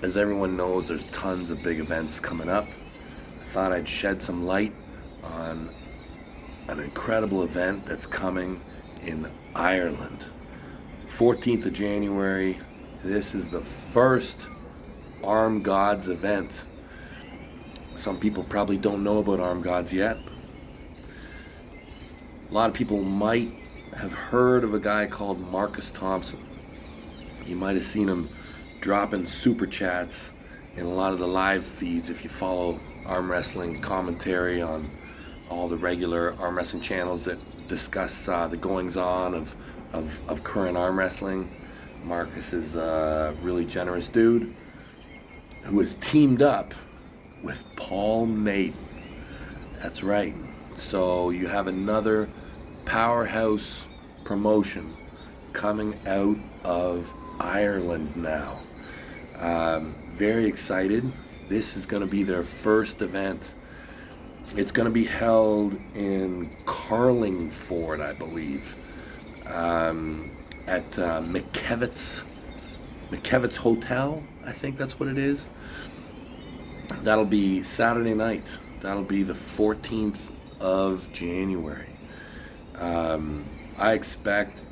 As everyone knows, there's tons of big events coming up. I thought I'd shed some light on an incredible event that's coming in Ireland. 14th of January, this is the first Armgods event. Some people probably don't know about Armgods yet. A lot of people might have heard of a guy called Marcus Thompson. You might have seen him dropping super chats in a lot of the live feeds if you follow arm wrestling commentary on all the regular arm wrestling channels that discuss the goings on of current arm wrestling. Marcus is a really generous dude who has teamed up with Paul Maiden. That's right. So you have another powerhouse promotion coming out of Ireland now. Very excited. This is going to be their first event. It's going to be held in Carlingford, I believe, at McKevitt's Hotel. I think that's what it is. That'll be Saturday night. That'll be the 14th of January. I expect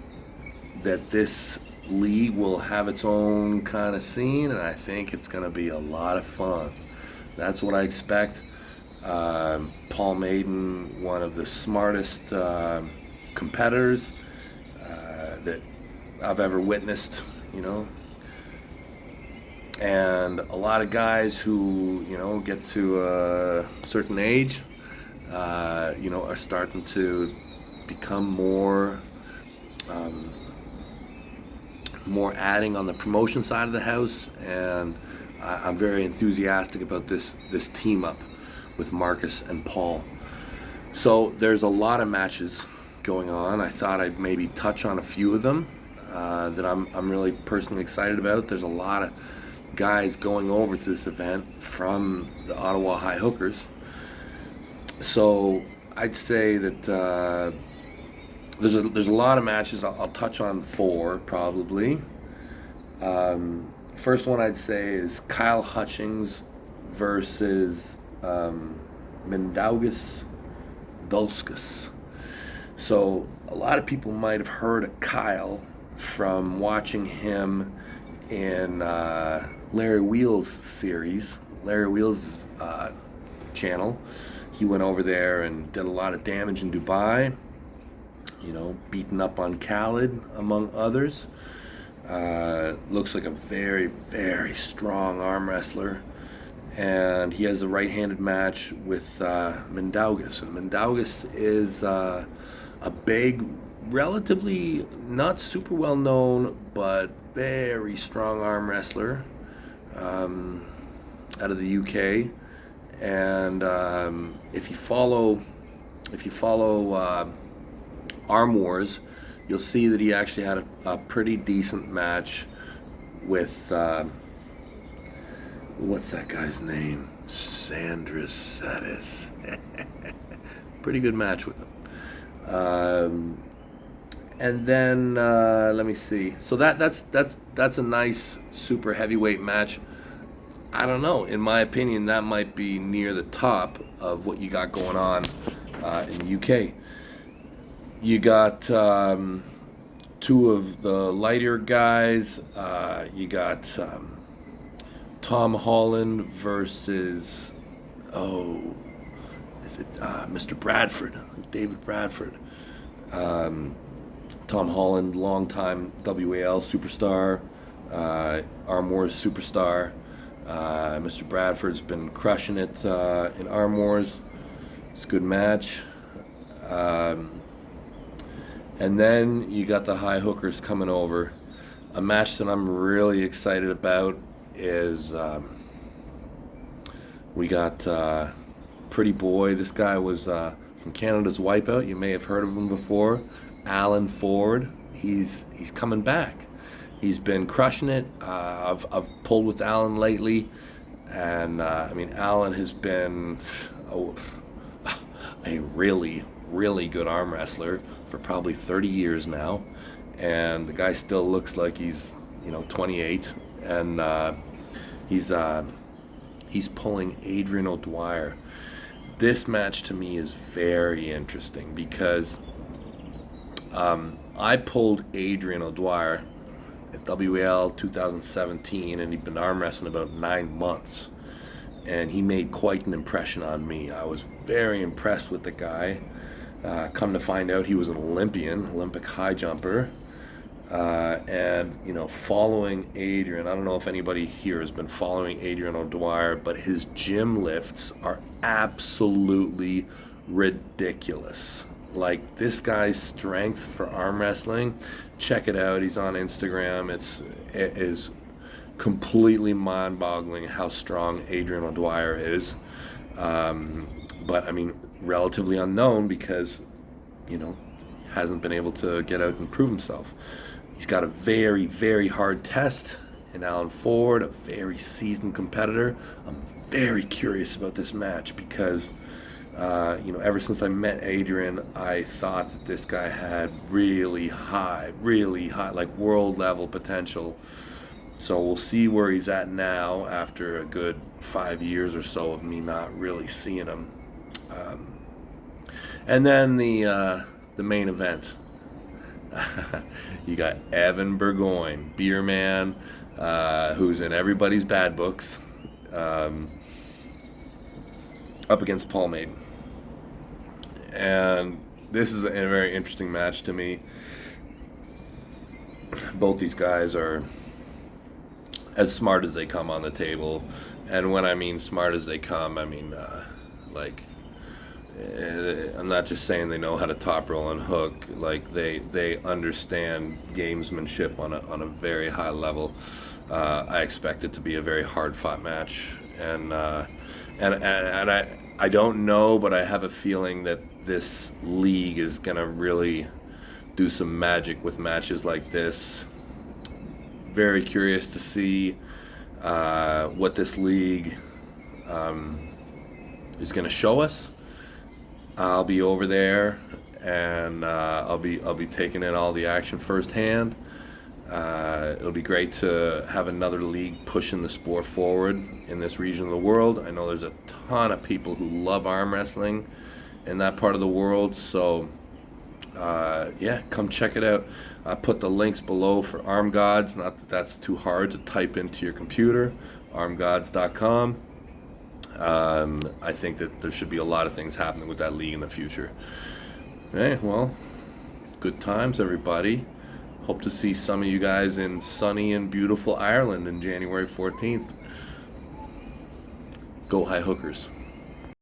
that this league will have its own kind of scene, and I think it's going to be a lot of fun. That's what I expect. Paul Maiden, one of the smartest competitors that I've ever witnessed, and a lot of guys who, get to a certain age, are starting to become more adding on the promotion side of the house, and I'm very enthusiastic about this team up with Marcus and Paul. So there's a lot of matches going on. I thought I'd maybe touch on a few of them that I'm really personally excited about. There's a lot of guys going over to this event from the Ottawa High Hookers. So I'd say that there's a lot of matches. I'll touch on 4 probably. First one I'd say is Kyle Hutchings versus Mindaugas Dulskas. So a lot of people might have heard of Kyle from watching him in Larry Wheels' series, Larry Wheels' channel. He went over there and did a lot of damage in Dubai, beating up on Khaled, among others. Looks like a very, very strong arm wrestler. And he has a right-handed match with Mindaugas. And Mindaugas is a big, relatively not super well known, but very strong arm wrestler out of the UK. And if you follow Arm Wars, you'll see that he actually had a pretty decent match with what's that guy's name? Sandra Settis. Pretty good match with him. And then let me see. So that's a nice super heavyweight match. I don't know. In my opinion, that might be near the top of what you got going on in the UK. You got 2 of the lighter guys. You got Tom Holland versus is it Mr. Bradford, David Bradford. Tom Holland, longtime WAL superstar, Arm Wars superstar. Mr. Bradford's been crushing it in Arm Wars. It's a good match. And then you got the High Hookers coming over. A match that I'm really excited about is we got Pretty Boy. This guy was from Canada's Wipeout. You may have heard of him before. Alan Ford. He's coming back. He's been crushing it. I've pulled with Alan lately, and Alan has been a really, really good arm wrestler for probably 30 years now, and the guy still looks like he's 28, and He's he's pulling Adrian O'Dwyer. This match to me is very interesting because I pulled Adrian O'Dwyer at WAL 2017, and he'd been arm wrestling about 9 months, and he made quite an impression on me. I was very impressed with the guy. Come to find out, he was an Olympic high jumper. And following Adrian, I don't know if anybody here has been following Adrian O'Dwyer, but his gym lifts are absolutely ridiculous. Like, this guy's strength for arm wrestling, check it out. He's on Instagram. It is completely mind-boggling how strong Adrian O'Dwyer is. But I mean, relatively unknown because hasn't been able to get out and prove himself. He's got a very, very hard test in Alan Ford, a very seasoned competitor. I'm very curious about this match because, ever since I met Adrian, I thought that this guy had really high, like world level potential. So we'll see where he's at now after a good 5 years or so of me not really seeing him. And then the main event. You got Evan Burgoyne, beer man, who's in everybody's bad books, up against Paul Maiden. And this is a very interesting match to me. Both these guys are as smart as they come on the table. And when I mean smart as they come, I mean I'm not just saying they know how to top roll and hook. Like, they understand gamesmanship on a very high level. I expect it to be a very hard fought match, and I don't know, but I have a feeling that this league is gonna really do some magic with matches like this. Very curious to see what this league is gonna show us. I'll be over there, and I'll be taking in all the action firsthand. It'll be great to have another league pushing the sport forward in this region of the world. I know there's a ton of people who love arm wrestling in that part of the world, so come check it out. I put the links below for Armgods. Not that that's too hard to type into your computer. Armgods.com. I think that there should be a lot of things happening with that league in the future. Hey, well, good times, everybody. Hope to see some of you guys in sunny and beautiful Ireland on January 14th. Go High Hookers.